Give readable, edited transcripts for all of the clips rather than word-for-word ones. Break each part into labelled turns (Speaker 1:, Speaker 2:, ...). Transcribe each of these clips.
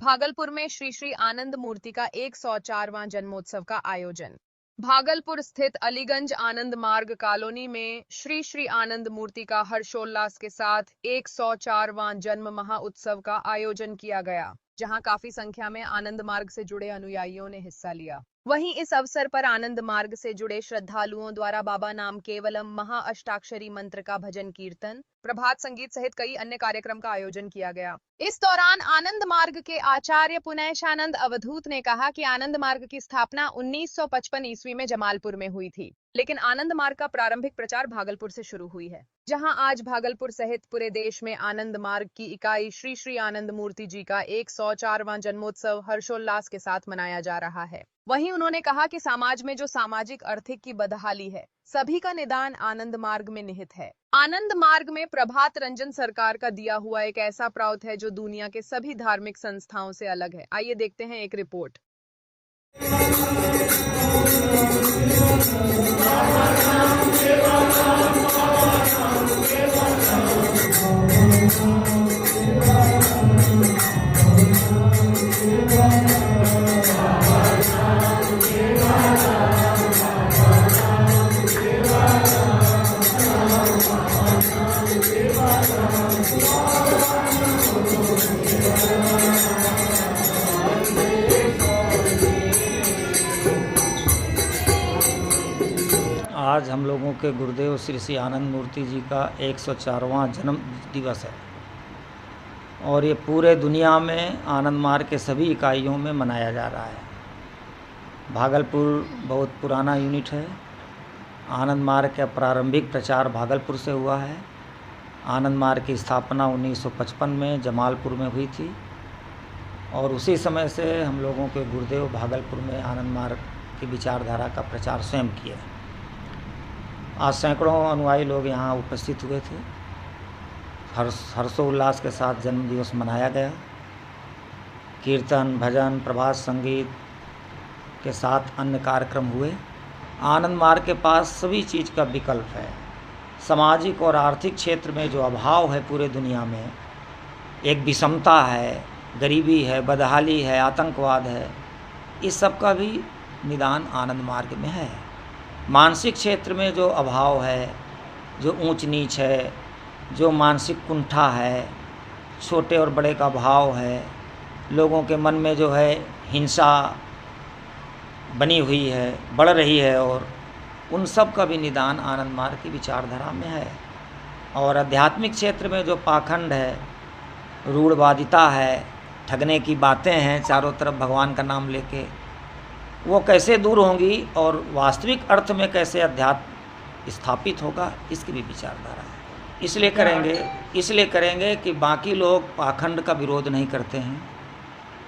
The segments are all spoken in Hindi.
Speaker 1: भागलपुर में श्री श्री आनंद मूर्ति का 104वां जन्मोत्सव का आयोजन। भागलपुर स्थित अलीगंज आनंद मार्ग कॉलोनी में श्री श्री आनंद मूर्ति का हर्षोल्लास के साथ 104वां जन्म महाउत्सव का आयोजन किया गया, जहां काफी संख्या में आनंद मार्ग से जुड़े अनुयायियों ने हिस्सा लिया। वहीं इस अवसर पर आनंद मार्ग से जुड़े श्रद्धालुओं द्वारा बाबा नाम केवलम महाअष्टाक्षरी मंत्र का भजन कीर्तन, प्रभात संगीत सहित कई अन्य कार्यक्रम का आयोजन किया गया। इस दौरान आनंद मार्ग के आचार्य पुनैशानंद अवधूत ने कहा कि आनंद मार्ग की स्थापना 1955 ईस्वी में जमालपुर में हुई थी, लेकिन आनंद मार्ग का प्रारंभिक प्रचार भागलपुर से शुरू हुई है, जहां आज भागलपुर सहित पूरे देश में आनंद मार्ग की इकाई श्री श्री आनंद मूर्ति जी का 104वां जन्मोत्सव हर्षोल्लास के साथ मनाया जा रहा है। वहीं उन्होंने कहा कि समाज में जो सामाजिक आर्थिक की बदहाली है, सभी का निदान आनंद मार्ग में निहित है। आनंद मार्ग में प्रभात रंजन सरकार का दिया हुआ एक ऐसा प्रावत है जो दुनिया के सभी धार्मिक संस्थाओं से अलग है। आइए देखते हैं एक रिपोर्ट।
Speaker 2: आज हम लोगों के गुरुदेव श्री श्री आनंद मूर्ति जी का 104वां जन्म दिवस है और ये पूरे दुनिया में आनंद मार्ग के सभी इकाइयों में मनाया जा रहा है। भागलपुर बहुत पुराना यूनिट है। आनंद मार्ग का प्रारंभिक प्रचार भागलपुर से हुआ है। आनंद मार्ग की स्थापना 1955 में जमालपुर में हुई थी और उसी समय से हम लोगों के गुरुदेव भागलपुर में आनंद मार्ग की विचारधारा का प्रचार स्वयं किए। आज सैकड़ों अनुयायी लोग यहाँ उपस्थित हुए थे। हर्षोल्लास के साथ जन्म दिवस मनाया गया। कीर्तन, भजन, प्रभात संगीत के साथ अन्य कार्यक्रम हुए। आनंद मार्ग के पास सभी चीज़ का विकल्प है। सामाजिक और आर्थिक क्षेत्र में जो अभाव है पूरे दुनिया में, एक विषमता है, गरीबी है, बदहाली है, आतंकवाद है, इस सब का भी निदान आनंद मार्ग में है। मानसिक क्षेत्र में जो अभाव है, जो ऊंच नीच है, जो मानसिक कुंठा है, छोटे और बड़े का भाव है, लोगों के मन में जो है हिंसा बनी हुई है, बढ़ रही है, और उन सब का भी निदान आनंद मार्ग की विचारधारा में है। और आध्यात्मिक क्षेत्र में जो पाखंड है, रूढ़वादिता है, ठगने की बातें हैं चारों तरफ भगवान का नाम लेके, वो कैसे दूर होंगी और वास्तविक अर्थ में कैसे अध्यात्म स्थापित होगा, इसकी भी विचारधारा है। इसलिए करेंगे कि बाकी लोग पाखंड का विरोध नहीं करते हैं,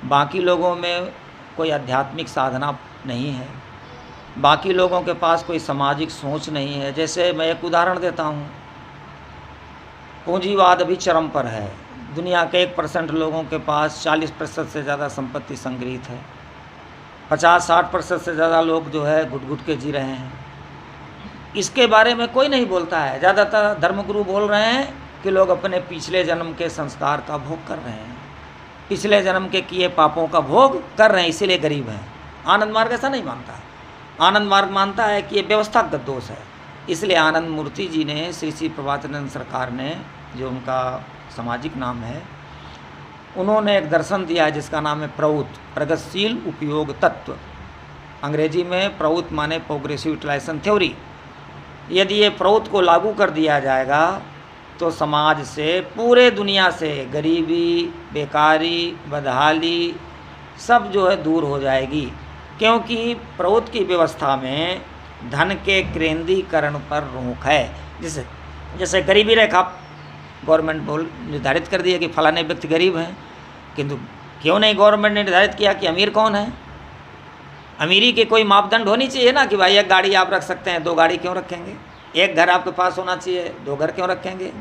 Speaker 2: बाकी लोगों में कोई आध्यात्मिक साधना नहीं है, बाकी लोगों के पास कोई सामाजिक सोच नहीं है। जैसे मैं एक उदाहरण देता हूँ, पूंजीवाद अभी चरम पर है। दुनिया के 1% लोगों के पास 40% से ज़्यादा संपत्ति संग्रहित है। 50-60% से ज़्यादा लोग जो है घुट घुट के जी रहे हैं। इसके बारे में कोई नहीं बोलता है। ज़्यादातर धर्मगुरु बोल रहे हैं कि लोग अपने पिछले जन्म के संस्कार का भोग कर रहे हैं, पिछले जन्म के किए पापों का भोग कर रहे हैं, इसीलिए गरीब हैं। आनंद मार्ग ऐसा नहीं मानता है। आनंद मार्ग मानता है कि ये व्यवस्थागत दोष है। इसलिए आनंद मूर्ति जी ने, श्री श्री प्रभातानंद सरकार ने, जो उनका सामाजिक नाम है, उन्होंने एक दर्शन दिया है जिसका नाम है प्रउत, प्रगतिशील उपयोग तत्व। अंग्रेजी में प्रउत माने प्रोग्रेसिव यूटिलाइजेशन थ्योरी। यदि ये प्रउत को लागू कर दिया जाएगा तो समाज से, पूरे दुनिया से गरीबी, बेकारी, बदहाली सब जो है दूर हो जाएगी। क्योंकि प्रउत की व्यवस्था में धन के केंद्रीकरण पर रोक है। जैसे गरीबी रेखा गवर्नमेंट निर्धारित कर दिया कि फलाने व्यक्ति गरीब हैं, किंतु क्यों नहीं गवर्नमेंट ने निर्धारित किया कि अमीर कौन है? अमीरी के कोई मापदंड होनी चाहिए ना, कि भाई एक गाड़ी आप रख सकते हैं, 2 गाड़ी क्यों रखेंगे? एक घर आपके पास होना चाहिए, 2 घर क्यों रखेंगे?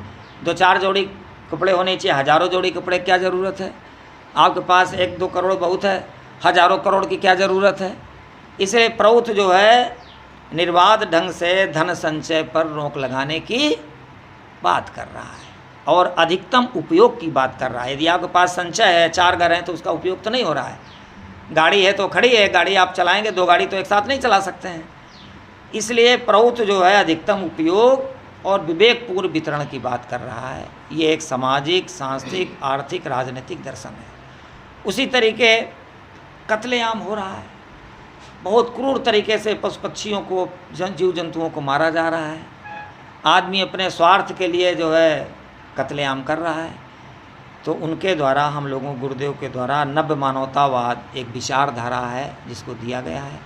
Speaker 2: 2-4 जोड़ी कपड़े होने चाहिए, हज़ारों जोड़ी कपड़े क्या ज़रूरत है? आपके पास 1-2 करोड़ बहुत है, हज़ारों करोड़ की क्या ज़रूरत है? इसलिए प्रउत जो है निर्बाध ढंग से धन संचय पर रोक लगाने की बात कर रहा है। और अधिकतम उपयोग की बात कर रहा है। यदि आपके पास संचय है, 4 घर हैं, तो उसका उपयोग तो नहीं हो रहा है। गाड़ी है तो खड़ी है, गाड़ी आप चलाएंगे, 2 गाड़ी तो एक साथ नहीं चला सकते हैं। इसलिए प्रभुत्व जो है अधिकतम उपयोग और विवेकपूर्ण वितरण की बात कर रहा है। ये एक सामाजिक, सांस्कृतिक, आर्थिक, राजनीतिक दर्शन है। उसी तरीके कत्लेआम हो रहा है, बहुत क्रूर तरीके से पशु पक्षियों को, जीव जंतुओं को मारा जा रहा है। आदमी अपने स्वार्थ के लिए जो है कत्लेआम कर रहा है। तो उनके द्वारा हम लोगों, गुरुदेव के द्वारा नव्य मानवतावाद एक विचारधारा है जिसको दिया गया है,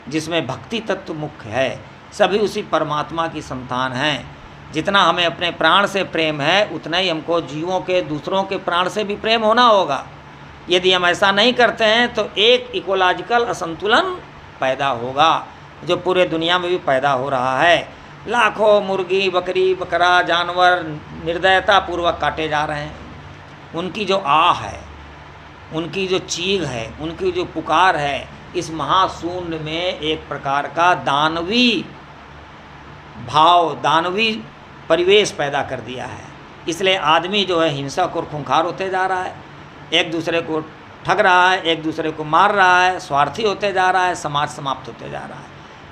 Speaker 2: जिसमें भक्ति तत्व मुख्य है। सभी उसी परमात्मा की संतान हैं। जितना हमें अपने प्राण से प्रेम है, उतना ही हमको जीवों के, दूसरों के प्राण से भी प्रेम होना होगा। यदि हम ऐसा नहीं करते हैं तो एक इकोलॉजिकल असंतुलन पैदा होगा, जो पूरे दुनिया में भी पैदा हो रहा है। लाखों मुर्गी, बकरी, बकरा, जानवर निर्दयतापूर्वक काटे जा रहे हैं। उनकी जो आह है, उनकी जो चीख है, उनकी जो पुकार है, इस महाशून्य में एक प्रकार का दानवी भाव, दानवी परिवेश पैदा कर दिया है। इसलिए आदमी जो है हिंसक और खूंखार होते जा रहा है, एक दूसरे को ठग रहा है, एक दूसरे को मार रहा है, स्वार्थी होते जा रहा है, समाज समाप्त होते जा रहा है।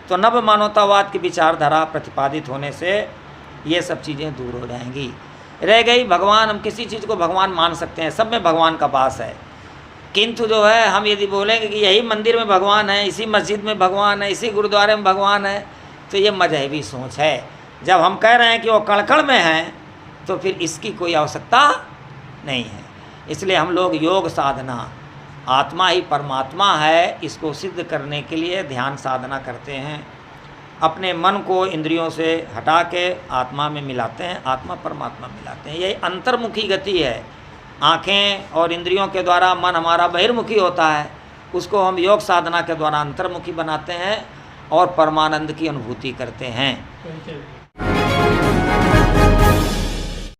Speaker 2: तो नव मानवतावाद की विचारधारा प्रतिपादित होने से ये सब चीज़ें दूर हो जाएंगी। रह गई भगवान, हम किसी चीज़ को भगवान मान सकते हैं, सब में भगवान का वास है। किंतु जो है हम यदि बोलेंगे कि यही मंदिर में भगवान है, इसी मस्जिद में भगवान है, इसी गुरुद्वारे में भगवान है, तो ये मजहबी सोच है। जब हम कह रहे हैं कि वो कण-कण में हैं, तो फिर इसकी कोई आवश्यकता नहीं है। इसलिए हम लोग योग साधना, आत्मा ही परमात्मा है, इसको सिद्ध करने के लिए ध्यान साधना करते हैं। अपने मन को इंद्रियों से हटा के आत्मा में मिलाते हैं, आत्मा परमात्मा मिलाते हैं। यही अंतर्मुखी गति है। आँखें और इंद्रियों के द्वारा मन हमारा बहिर्मुखी होता है, उसको हम योग साधना के द्वारा अंतर्मुखी बनाते हैं और परमानंद की अनुभूति करते हैं।